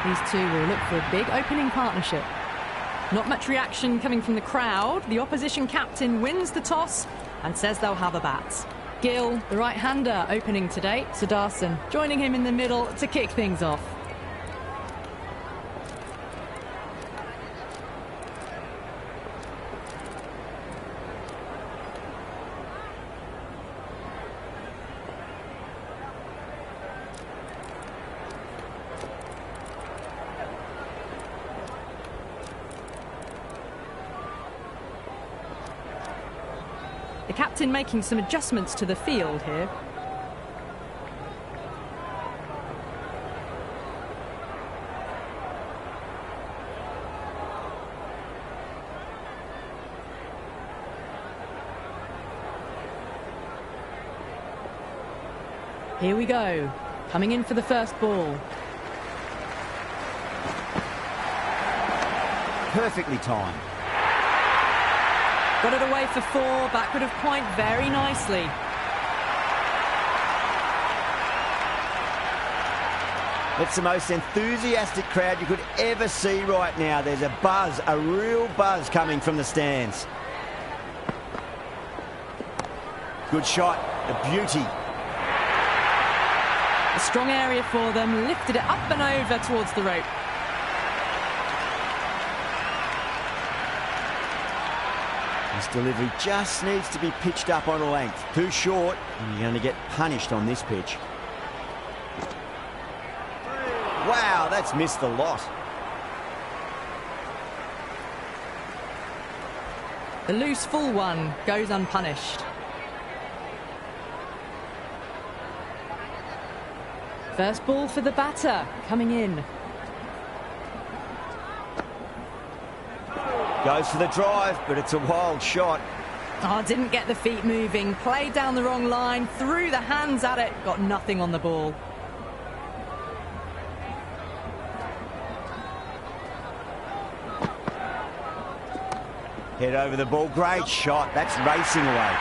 These two will look for a big opening partnership. Not much reaction coming from the crowd. The opposition captain wins the toss and says they'll have a bat. Gill, the right-hander, opening today. Sudarshan joining him in the middle to kick things off. The captain making some adjustments to the field here. Here we go. Coming in for the first ball. Perfectly timed. Got it away for four, backward of point very nicely. It's the most enthusiastic crowd you could ever see right now. There's a buzz, a real buzz coming from the stands. Good shot, a beauty. A strong area for them, lifted it up and over towards the rope. This delivery just needs to be pitched up on a length. Too short, and you're going to get punished on this pitch. Wow, that's missed the lot. The loose full one goes unpunished. First ball for the batter, coming in. Goes for the drive, but it's a wild shot. Oh, didn't get the feet moving, played down the wrong line, threw the hands at it, got nothing on the ball. Head over the ball, great shot, that's racing away.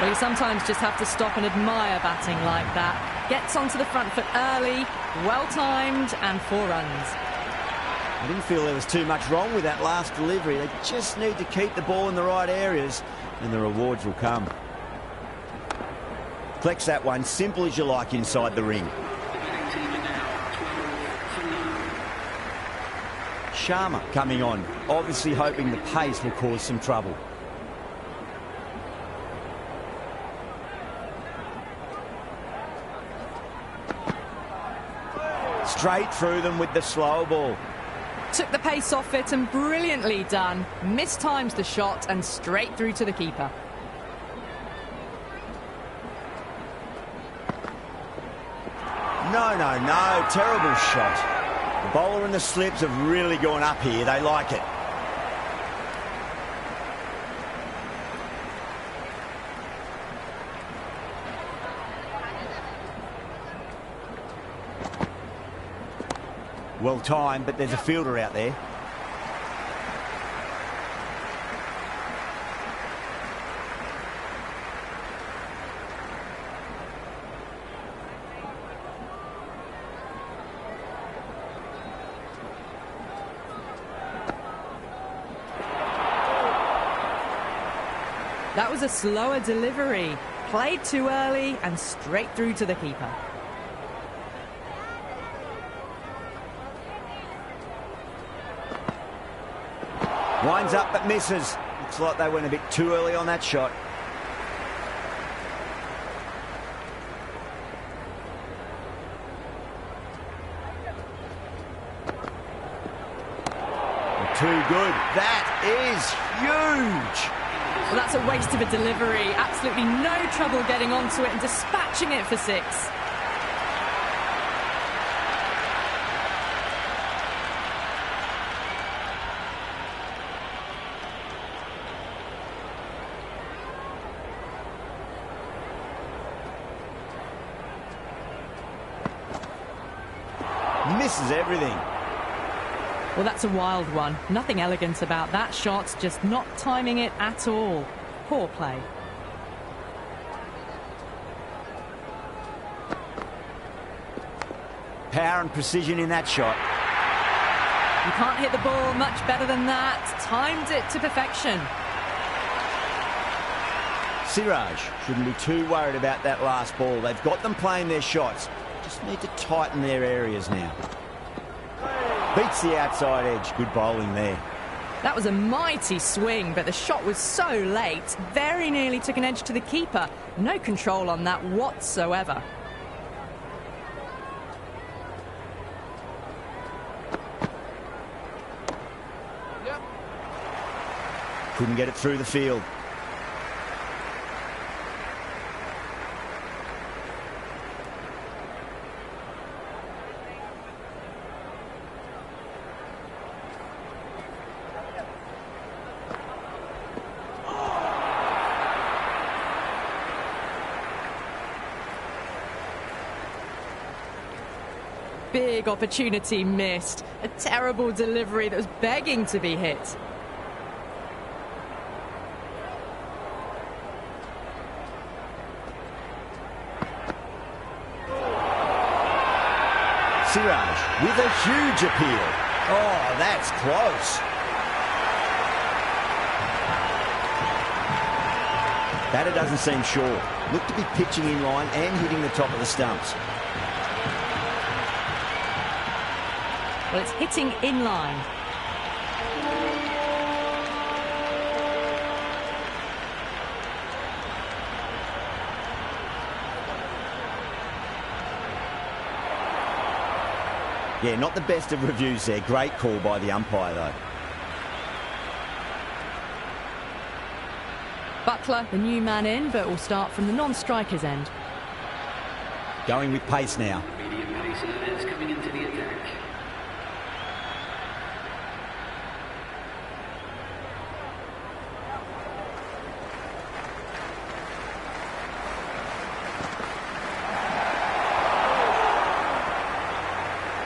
Well, you sometimes just have to stop and admire batting like that. Gets onto the front foot early, well-timed, and 4 runs. I didn't feel there was too much wrong with that last delivery. They just need to keep the ball in the right areas and the rewards will come. Collects that one, simple as you like, inside the ring. Sharma coming on, obviously hoping the pace will cause some trouble. Straight through them with the slow ball. Took the pace off it and brilliantly done. Mistimes the shot and straight through to the keeper. No, terrible shot. The bowler and the slips have really gone up here. They like it. Well timed, but there's a fielder out there. That was a slower delivery. Played too early and straight through to the keeper. Winds up but misses. Looks like they went a bit too early on that shot. Too good. That is huge. Well, that's a waste of a delivery. Absolutely no trouble getting onto it and dispatching it for 6. Misses everything. Well, that's a wild one. Nothing elegant about that shot, just not timing it at all. Poor play. Power and precision in that shot. You can't hit the ball much better than that. Timed it to perfection. Siraj shouldn't be too worried about that last ball. They've got them playing their shots. Just need to tighten their areas now. Beats the outside edge. Good bowling there. That was a mighty swing, but the shot was so late. Very nearly took an edge to the keeper. No control on that whatsoever. Couldn't get it through the field. Big opportunity missed. A terrible delivery that was begging to be hit. Siraj with a huge appeal. Oh, that's close. Batter doesn't seem sure. Looked to be pitching in line and hitting the top of the stumps. Well, it's hitting in line. Yeah, not the best of reviews there. Great call by the umpire, though. Buttler, the new man in, but will start from the non-striker's end. Going with pace now. Medium pacer is coming into the attack.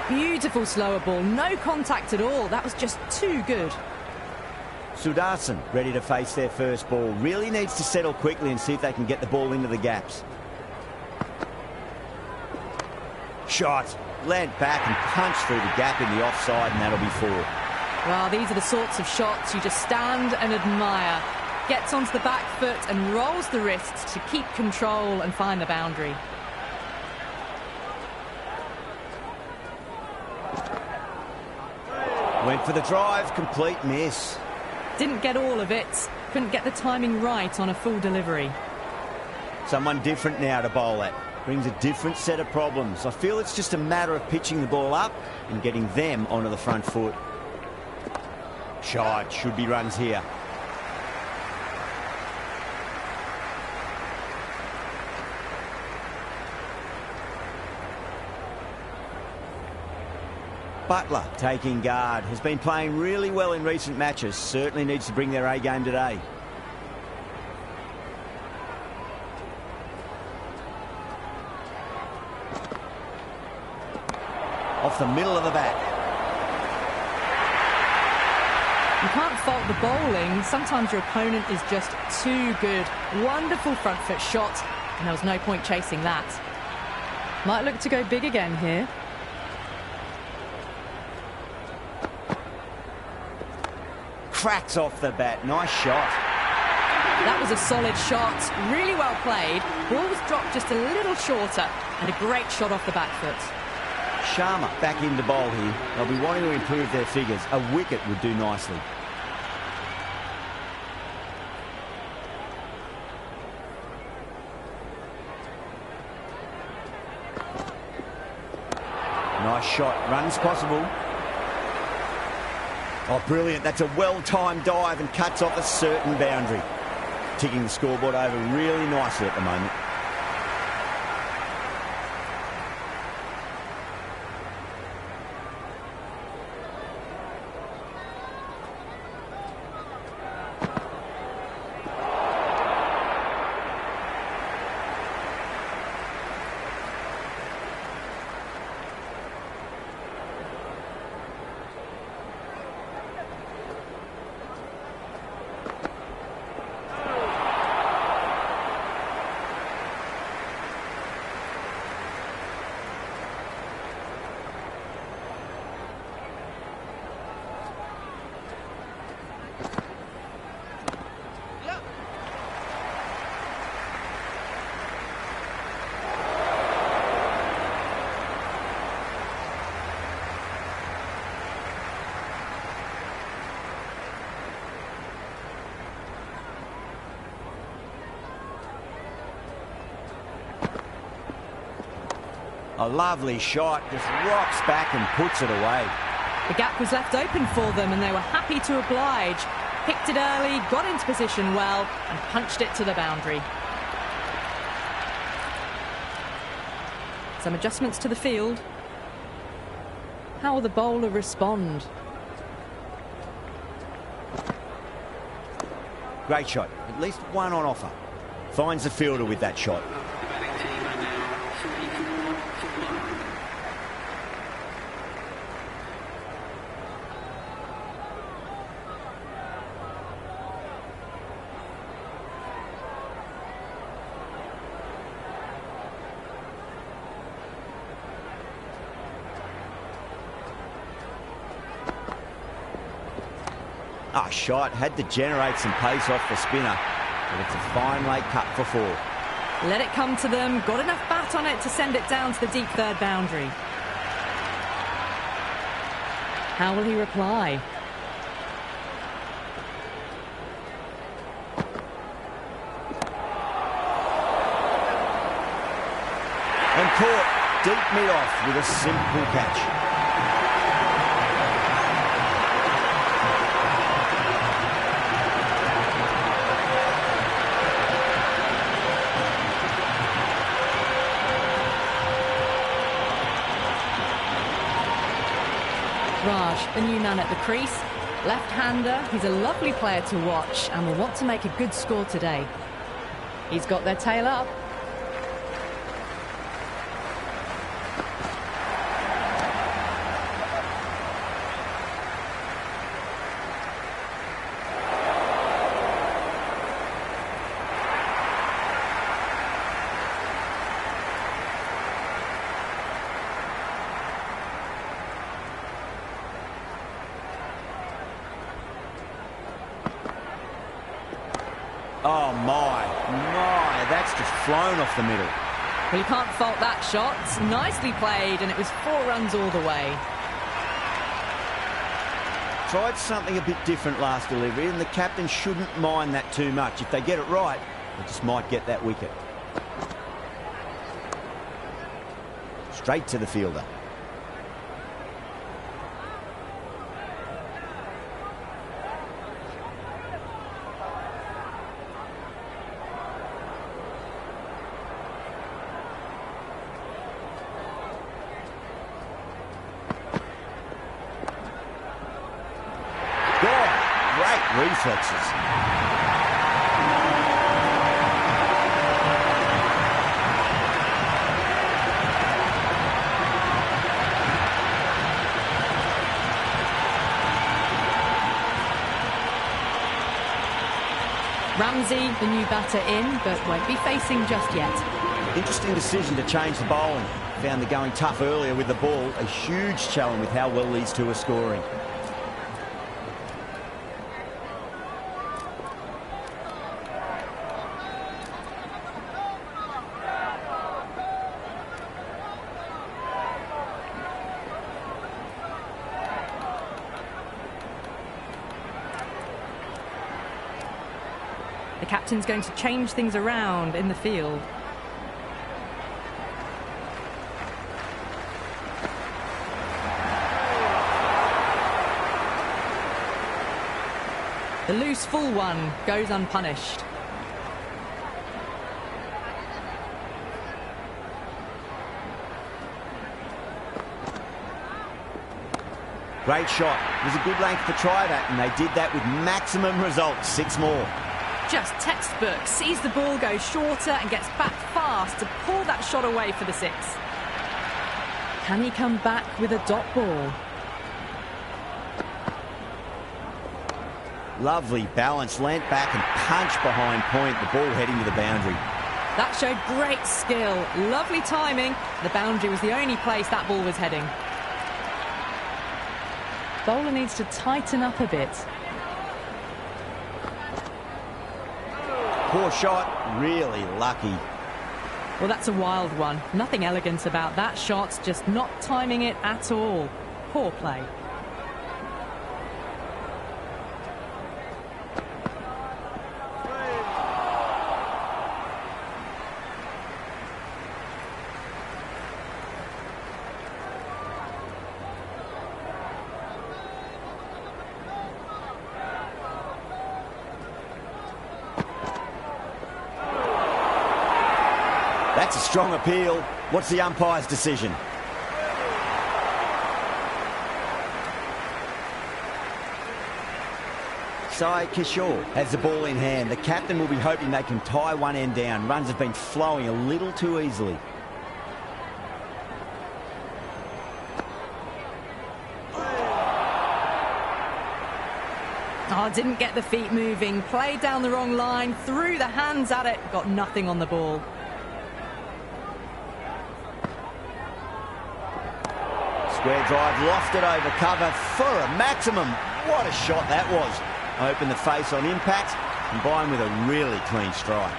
Beautiful slower ball, no contact at all. That was just too good. Sudarshan ready to face their first ball. Really needs to settle quickly and see if they can get the ball into the gaps. Shot. Land back and punch through the gap in the offside, and that'll be 4. Well, these are the sorts of shots you just stand and admire. Gets onto the back foot and rolls the wrists to keep control and find the boundary. Went for the drive, complete miss. Didn't get all of it. Couldn't get the timing right on a full delivery. Someone different now to bowl at. Brings a different set of problems. I feel it's just a matter of pitching the ball up and getting them onto the front foot. Shot. Should be runs here. Buttler taking guard. Has been playing really well in recent matches. Certainly needs to bring their A game today. Off the middle of the bat. You can't fault the bowling. Sometimes your opponent is just too good. Wonderful front foot shot, and there was no point chasing that. Might look to go big again here. Cracks off the bat. Nice shot. That was a solid shot. Really well played. Ball was dropped just a little shorter, and a great shot off the back foot. Sharma back into bowl here. They'll be wanting to improve their figures. A wicket would do nicely. Nice shot. Runs possible. Oh, brilliant. That's a well-timed dive and cuts off a certain boundary. Ticking the scoreboard over really nicely at the moment. A lovely shot, just rocks back and puts it away. The gap was left open for them and they were happy to oblige. Picked it early, got into position well and punched it to the boundary. Some adjustments to the field. How will the bowler respond? Great shot, at least one on offer. Finds the fielder with that shot. The batting team are now 44 for 1. Shot, had to generate some pace off the spinner, but it's a fine late cut for 4. Let it come to them, got enough bat on it to send it down to the deep third boundary. How will he reply? And caught deep mid-off with a simple catch. Raj, the new man at the crease. Left-hander, he's a lovely player to watch and will want to make a good score today. He's got their tail up. Oh my, that's just flown off the middle. Well, you can't fault that shot. Nicely played, and it was 4 runs all the way. Tried something a bit different last delivery, and the captain shouldn't mind that too much. If they get it right, they just might get that wicket. Straight to the fielder. Reflexes. Ramsey, the new batter in, but won't be facing just yet. Interesting decision to change the bowling. Found the going tough earlier with the ball. A huge challenge with how well these two are scoring. The captain's going to change things around in the field. The loose full one goes unpunished. Great shot. It was a good length to try that, and they did that with maximum results. 6 more. Just textbook. Sees the ball go shorter and gets back fast to pull that shot away for the 6. Can he come back with a dot ball? Lovely balance, leant back and punch behind point. The ball heading to the boundary. That showed great skill. Lovely timing. The boundary was the only place that ball was heading. Bowler needs to tighten up a bit. Poor shot, really lucky. Well, that's a wild one. Nothing elegant about that shot, just not timing it at all. Poor play. That's a strong appeal. What's the umpire's decision? Sai Kishore has the ball in hand. The captain will be hoping they can tie one end down. Runs have been flowing a little too easily. Oh, didn't get the feet moving. Played down the wrong line. Threw the hands at it. Got nothing on the ball. Square drive, lofted over cover for a maximum. What a shot that was. Open the face on impact, combined with a really clean strike.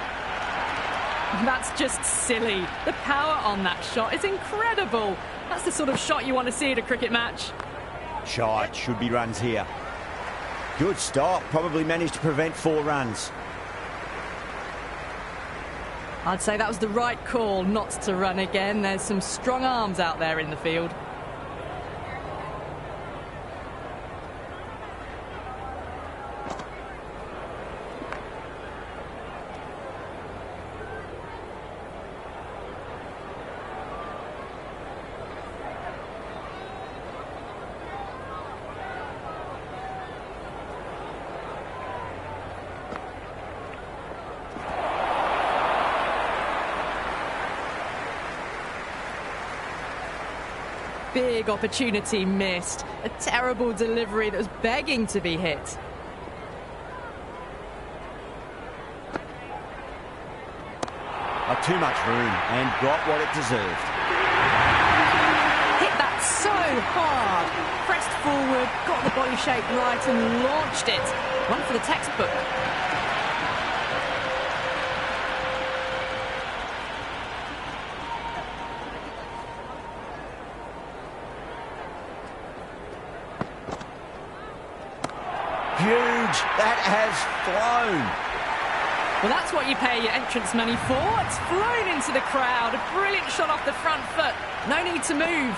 That's just silly. The power on that shot is incredible. That's the sort of shot you want to see at a cricket match. Shot, should be runs here. Good stop, probably managed to prevent 4 runs. I'd say that was the right call not to run again. There's some strong arms out there in the field. Big opportunity missed. A terrible delivery that was begging to be hit. Too much room and got what it deserved. Hit that so hard. Pressed forward, got the body shape right and launched it. One for the textbook. Huge. That has flown. Well, that's what you pay your entrance money for. It's flown into the crowd. A brilliant shot off the front foot. No need to move.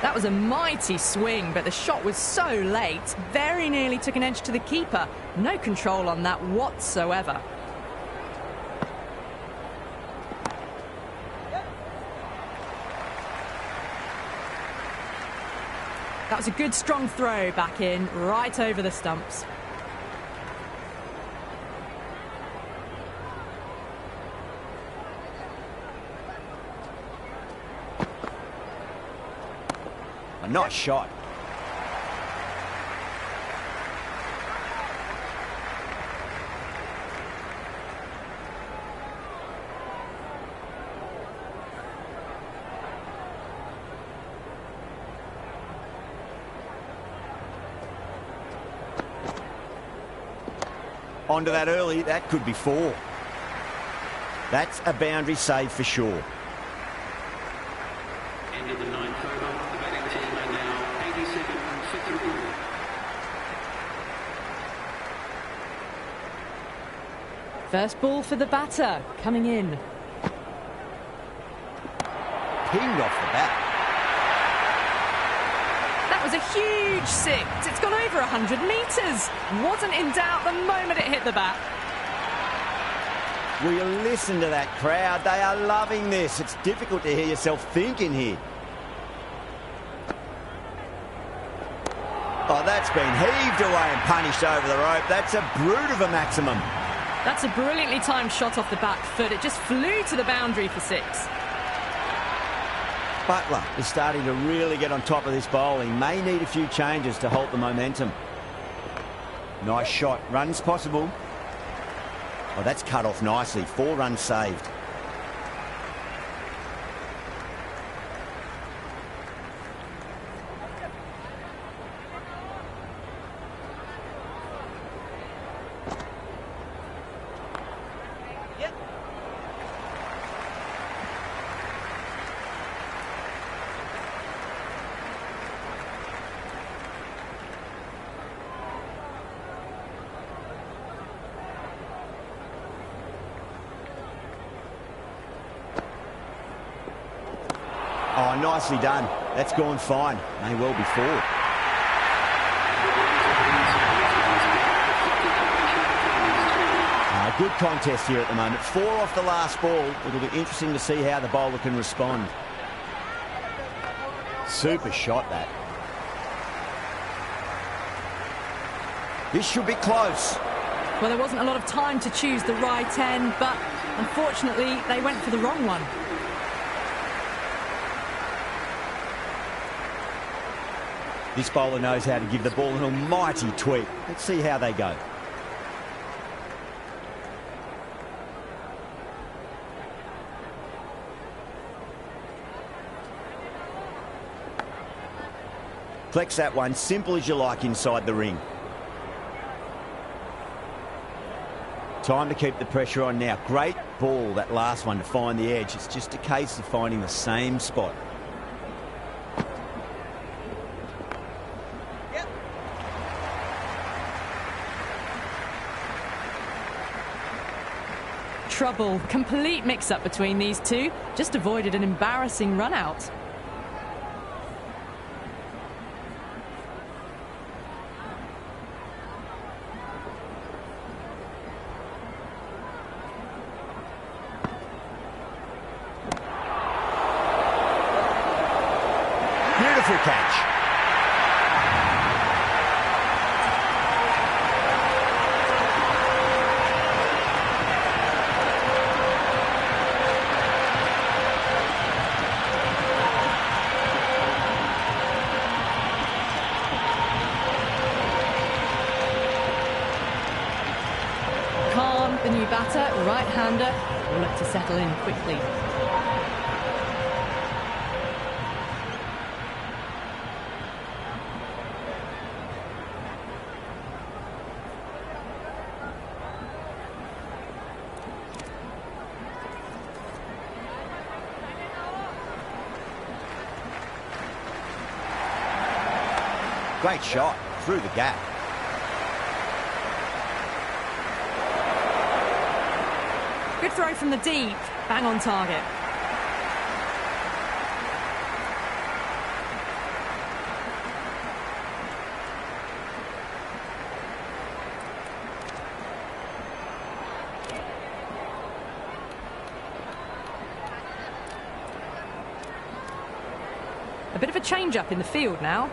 That was a mighty swing, but the shot was so late. Very nearly took an edge to the keeper. No control on that whatsoever. That was a good strong throw back in, right over the stumps. A nice shot. Onto that early, that could be 4. That's a boundary save for sure. End of the 9th over. The batting team are now 87 for 3. First ball for the batter, coming in. Pinged off the bat. That was a huge 6. It's gone over 100 metres. Wasn't in doubt the moment it hit the bat. Will you listen to that crowd? They are loving this. It's difficult to hear yourself thinking here. Oh, that's been heaved away and punished over the rope. That's a brute of a maximum. That's a brilliantly timed shot off the back foot. It just flew to the boundary for 6. Butler is starting to really get on top of this bowling. May need a few changes to halt the momentum. Nice shot. Runs possible. Oh, that's cut off nicely. 4 runs saved. Oh, nicely done. That's gone fine. May well be forward. Good contest here at the moment. 4 off the last ball. It'll be interesting to see how the bowler can respond. Super shot, that. This should be close. Well, there wasn't a lot of time to choose the right end, but unfortunately they went for the wrong one. This bowler knows how to give the ball an almighty tweak. Let's see how they go. Flex that one, simple as you like inside the ring. Time to keep the pressure on now. Great ball, that last one, to find the edge. It's just a case of finding the same spot. Yep. Trouble. Complete mix-up between these two. Just avoided an embarrassing run-out. Beautiful catch. Khan, the new batter, right-hander, will look to settle in quickly. Great shot through the gap. Good throw from the deep, bang on target. A bit of a change-up in the field now.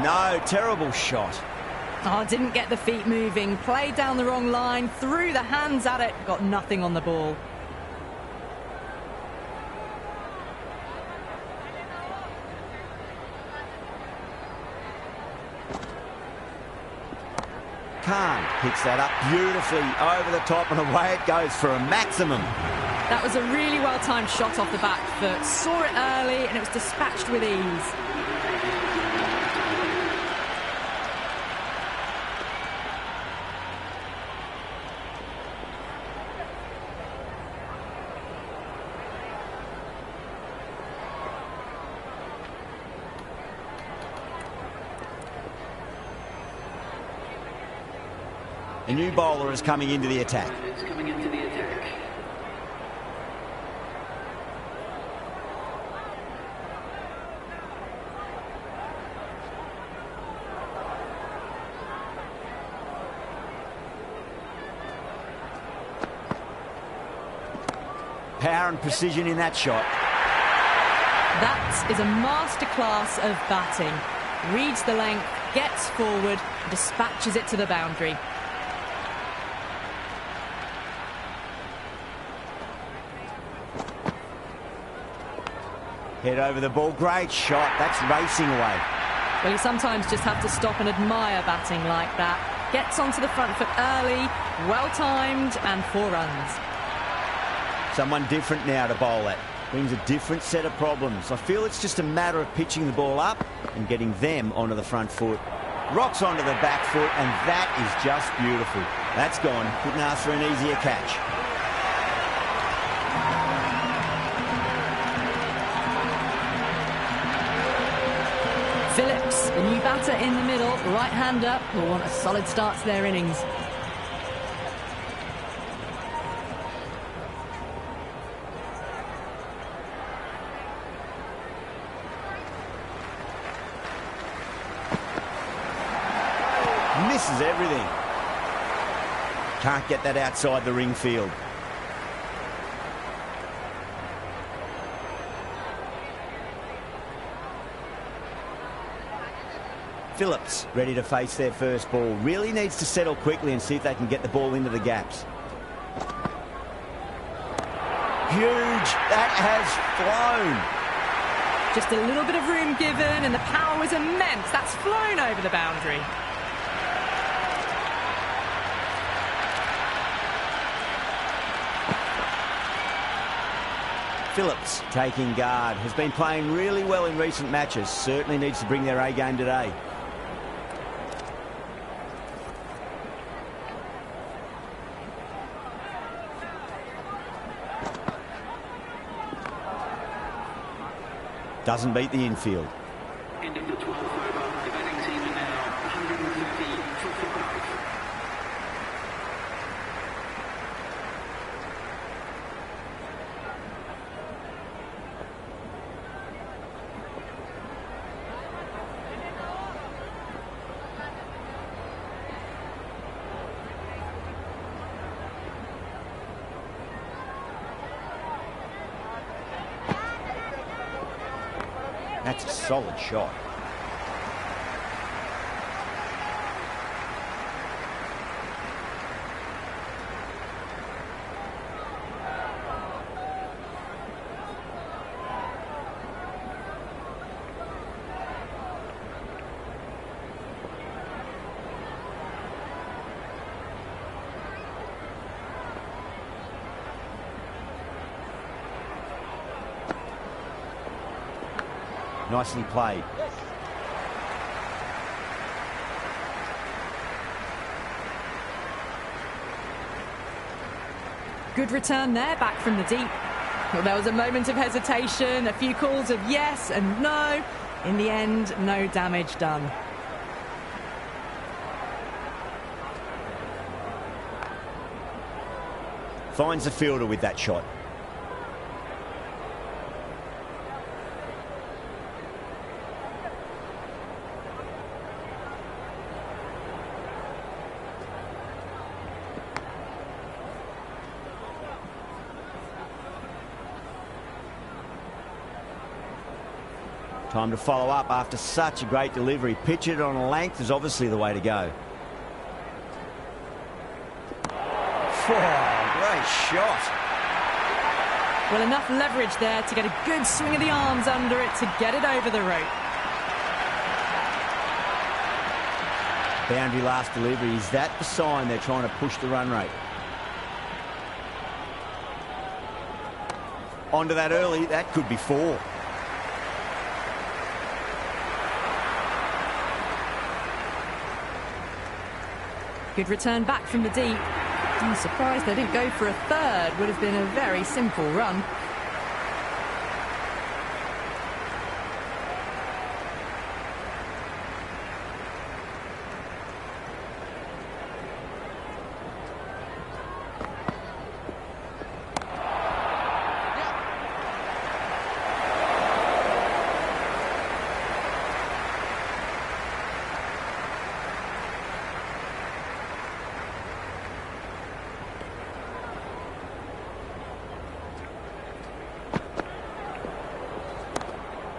No, terrible shot. Oh, didn't get the feet moving, played down the wrong line, threw the hands at it, got nothing on the ball. Khan picks that up beautifully over the top, and away it goes for a maximum. That was a really well-timed shot off the back foot. Saw it early and it was dispatched with ease. A new bowler is coming into the attack. It's coming into the attack. Power and precision in that shot. That is a masterclass of batting. Reads the length, gets forward, dispatches it to the boundary. Head over the ball, great shot. That's racing away. Well, you sometimes just have to stop and admire batting like that. Gets onto the front foot early, well-timed, and 4 runs. Someone different now to bowl at. Brings a different set of problems. I feel it's just a matter of pitching the ball up and getting them onto the front foot. Rocks onto the back foot, and that is just beautiful. That's gone. Couldn't ask for an easier catch. Phillips, the new batter in the middle, right-hander, will want a solid start to their innings. Misses everything. Can't get that outside the ring field. Phillips ready to face their first ball. Really needs to settle quickly and see if they can get the ball into the gaps. Huge. That has flown. Just a little bit of room given and the power was immense. That's flown over the boundary. Phillips taking guard. Has been playing really well in recent matches. Certainly needs to bring their A game today. Doesn't beat the infield. End of the 12th over. The batting team are now 130 for 5. That's a solid shot. Nicely played. Good return there, back from the deep. Well, there was a moment of hesitation, a few calls of yes and no. In the end, no damage done. Finds the fielder with that shot. Time to follow up after such a great delivery. Pitch it on a length is obviously the way to go. Oh, great shot. Well, enough leverage there to get a good swing of the arms under it to get it over the rope. Boundary last delivery. Is that the sign they're trying to push the run rate? Onto that early. That could be 4. Good return back from the deep. I'm surprised they didn't go for a third. Would have been a very simple run.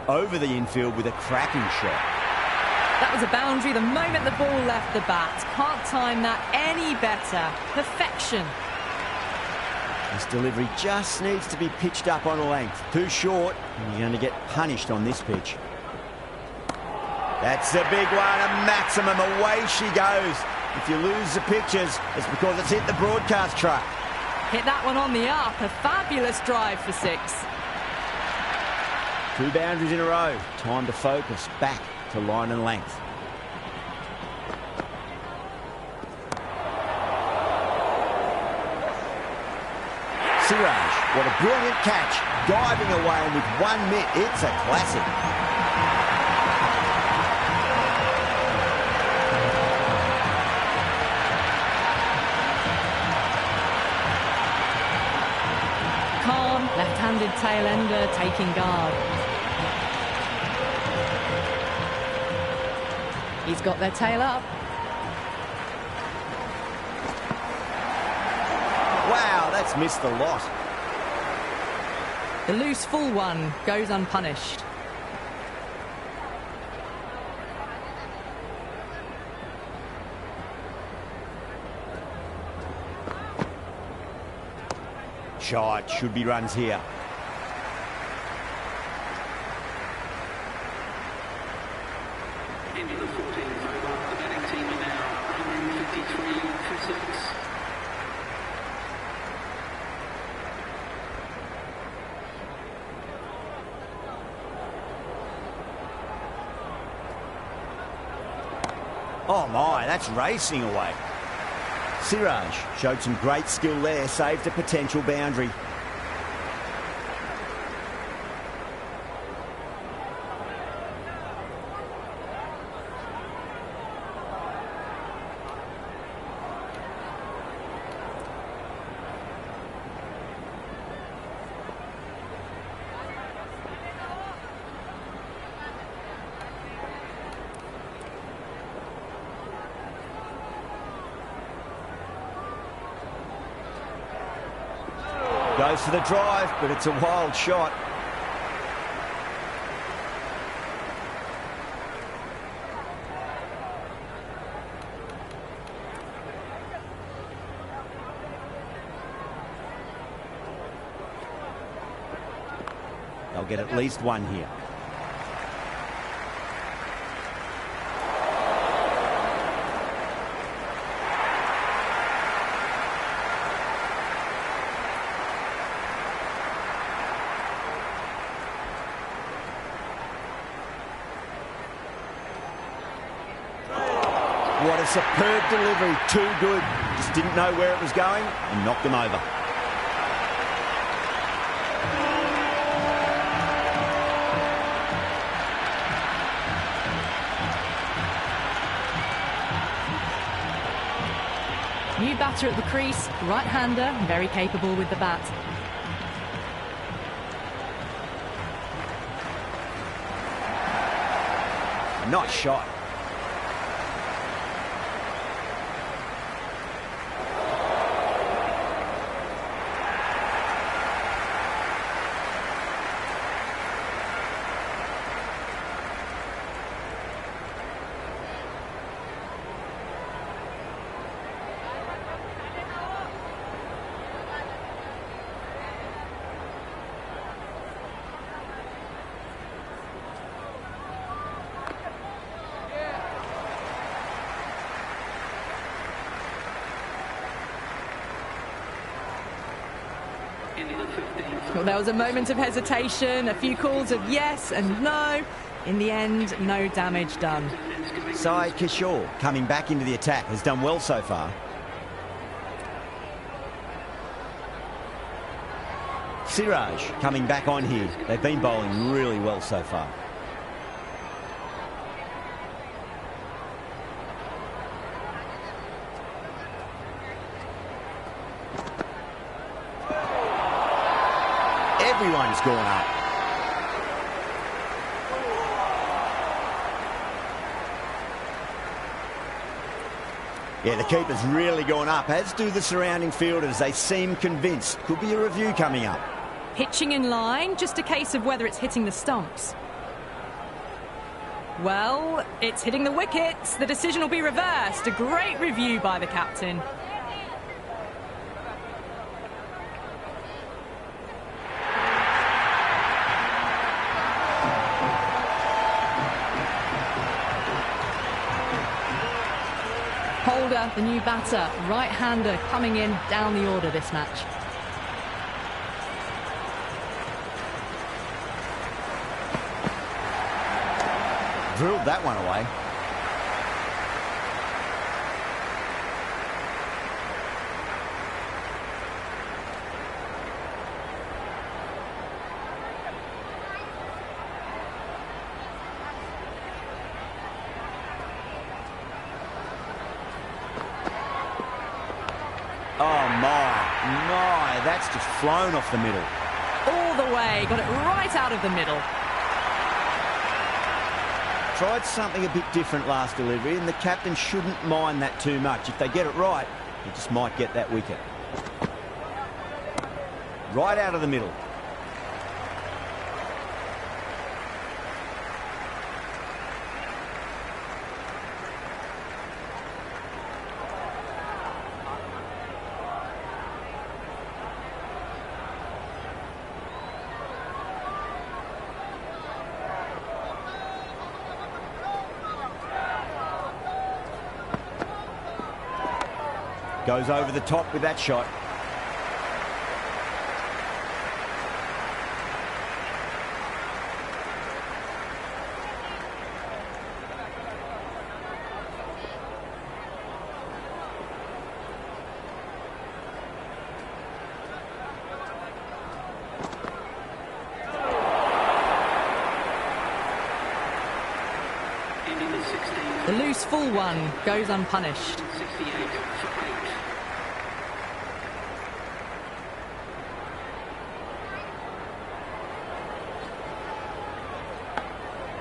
Over the infield with a cracking shot. That was a boundary the moment the ball left the bat. Can't time that any better. Perfection. This delivery just needs to be pitched up on a length. Too short, and you're going to get punished on this pitch. That's a big one, a maximum. Away she goes. If you lose the pictures, it's because it's hit the broadcast truck. Hit that one on the up. A fabulous drive for 6. 2 boundaries in a row. Time to focus back to line and length. Siraj, what a brilliant catch. Diving away and with 1 mitt. It's a classic. Calm, left-handed tail ender taking guard. He's got their tail up. Wow, that's missed the lot. The loose full one goes unpunished. Shot, should be runs here. Into the 14th over. The batting team are now 153 for 6. Oh my, that's racing away. Siraj showed some great skill there, saved a potential boundary. Goes for the drive, but it's a wild shot. They'll get at least 1 here. What a superb delivery, too good. Just didn't know where it was going and knocked them over. New batter at the crease, right-hander, very capable with the bat. Nice shot. Well, there was a moment of hesitation, a few calls of yes and no. In the end, no damage done. Sai Kishore, coming back into the attack, has done well so far. Siraj coming back on here. They've been bowling really well so far. Everyone's gone up. Yeah, the keeper's really gone up, as do the surrounding fielders. They seem convinced. Could be a review coming up. Pitching in line, just a case of whether it's hitting the stumps. Well, it's hitting the wickets. The decision will be reversed. A great review by the captain. Taylor, the new batter, right-hander coming in down the order this match. Drilled that one away. Oh my, that's just flown off the middle. All the way, got it right out of the middle. Tried something a bit different last delivery, and the captain shouldn't mind that too much. If they get it right, he just might get that wicket. Right out of the middle. Goes over the top with that shot. The loose full one goes unpunished. 68 for 8.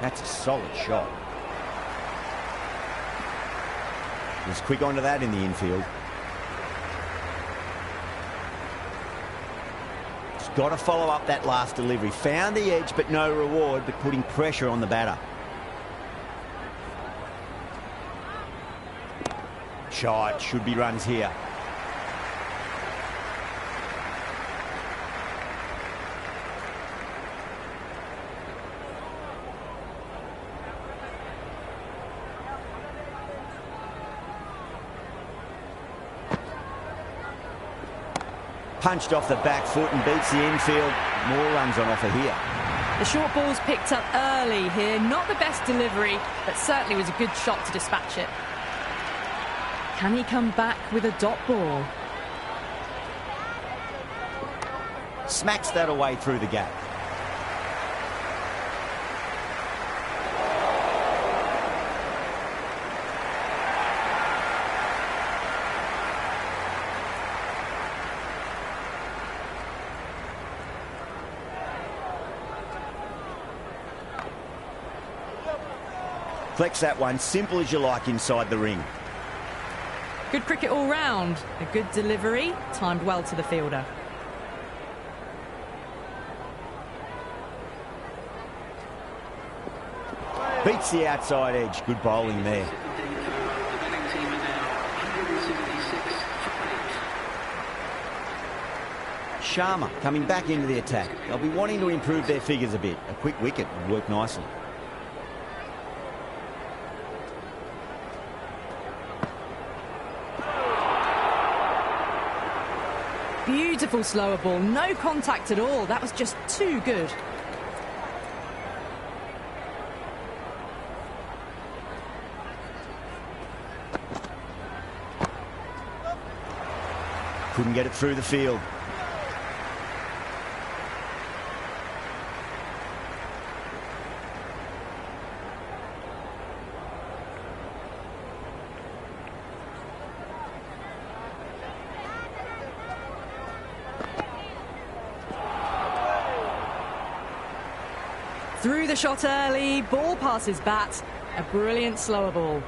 That's a solid shot. Was quick onto that in the infield. Just got to follow up that last delivery. Found the edge, but no reward, but putting pressure on the batter. Shot, should be runs here. Punched off the back foot and beats the infield. More runs on offer here. The short ball's picked up early here. Not the best delivery, but certainly was a good shot to dispatch it. Can he come back with a dot ball? Smacks that away through the gap. Flex that one, simple as you like inside the ring. Good cricket all round. A good delivery, timed well to the fielder. Beats the outside edge. Good bowling there. The batting team are now 176 for 8. Sharma coming back into the attack. They'll be wanting to improve their figures a bit. A quick wicket would work nicely. Beautiful slower ball, no contact at all. That was just too good. Couldn't get it through the field. Through the shot early, ball past his bat. A brilliant slower ball.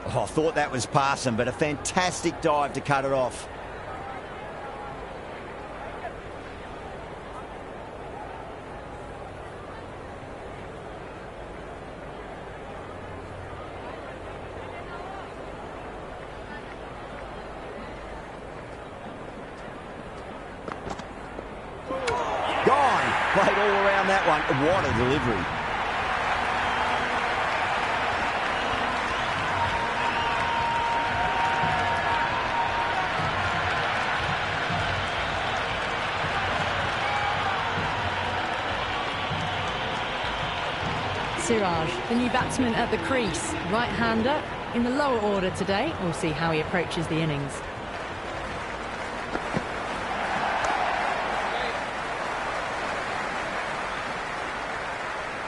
Oh, I thought that was passing, but a fantastic dive to cut it off. played all around that one. What a delivery. Siraj, the new batsman at the crease, right-hander in the lower order today. We'll see how he approaches the innings.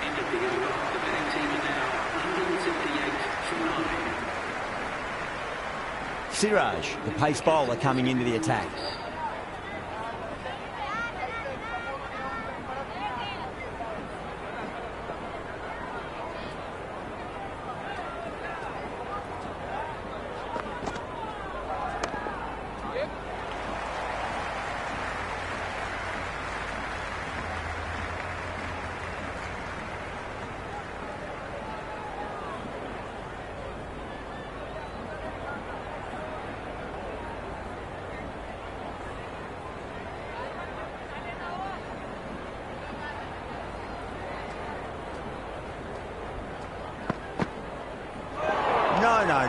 End of the over. The batting team are now 178 for 9. Siraj, the pace bowler, coming into the attack.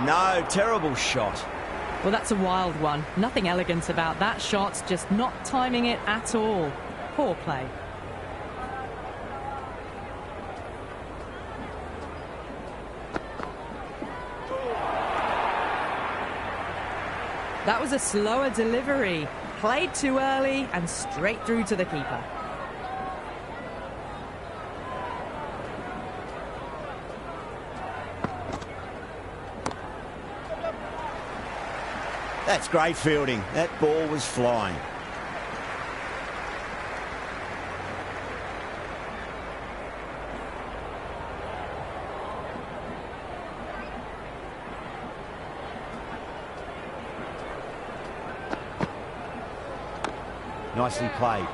No, terrible shot. Well, that's a wild one. Nothing elegant about that shot, just not timing it at all. Poor play. That was a slower delivery. Played too early and straight through to the keeper. That's great fielding. That ball was flying. Nicely played.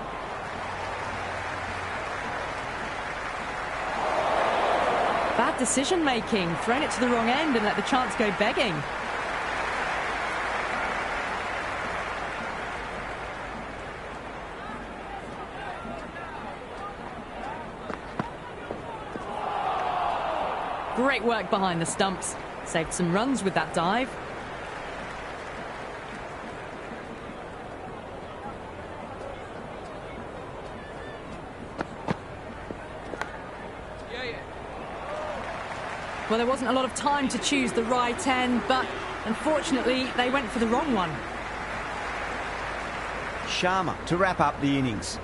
Bad decision making. Thrown it to the wrong end and let the chance go begging. Great work behind the stumps. Saved some runs with that dive. Well, there wasn't a lot of time to choose the right end, but unfortunately they went for the wrong one. Sharma to wrap up the innings.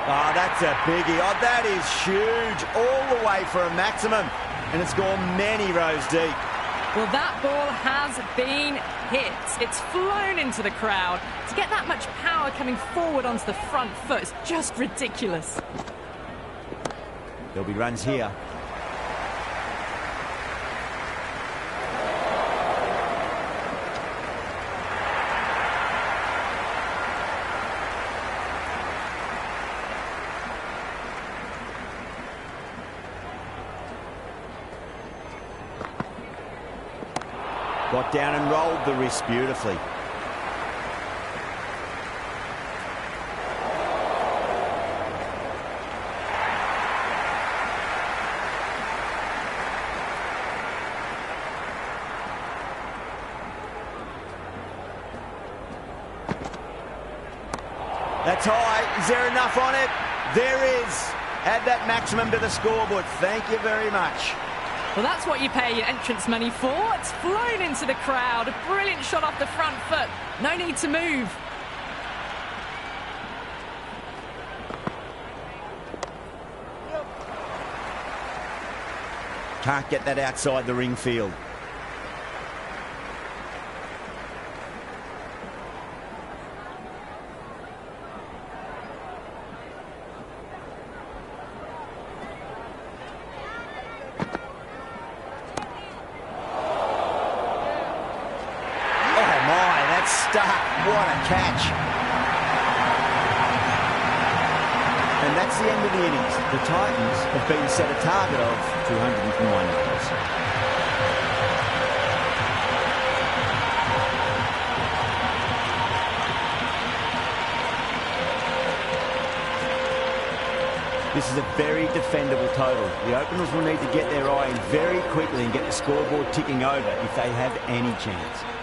Oh, that's a biggie. Oh, that is huge. All the way for a maximum. And it's gone many rows deep. Well, that ball has been hit. It's flown into the crowd. To get that much power coming forward onto the front foot is just ridiculous. There'll be runs here. Got down and rolled the wrist beautifully. That's high. Is there enough on it? There is. Add that maximum to the scoreboard. Thank you very much. Well, that's what you pay your entrance money for. It's flown into the crowd. A brilliant shot off the front foot. No need to move. Can't get that outside the ring field. What a catch. And that's the end of the innings. The Titans have been set a target of 201 runs. This is a very defendable total. The openers will need to get their eye in very quickly and get the scoreboard ticking over if they have any chance.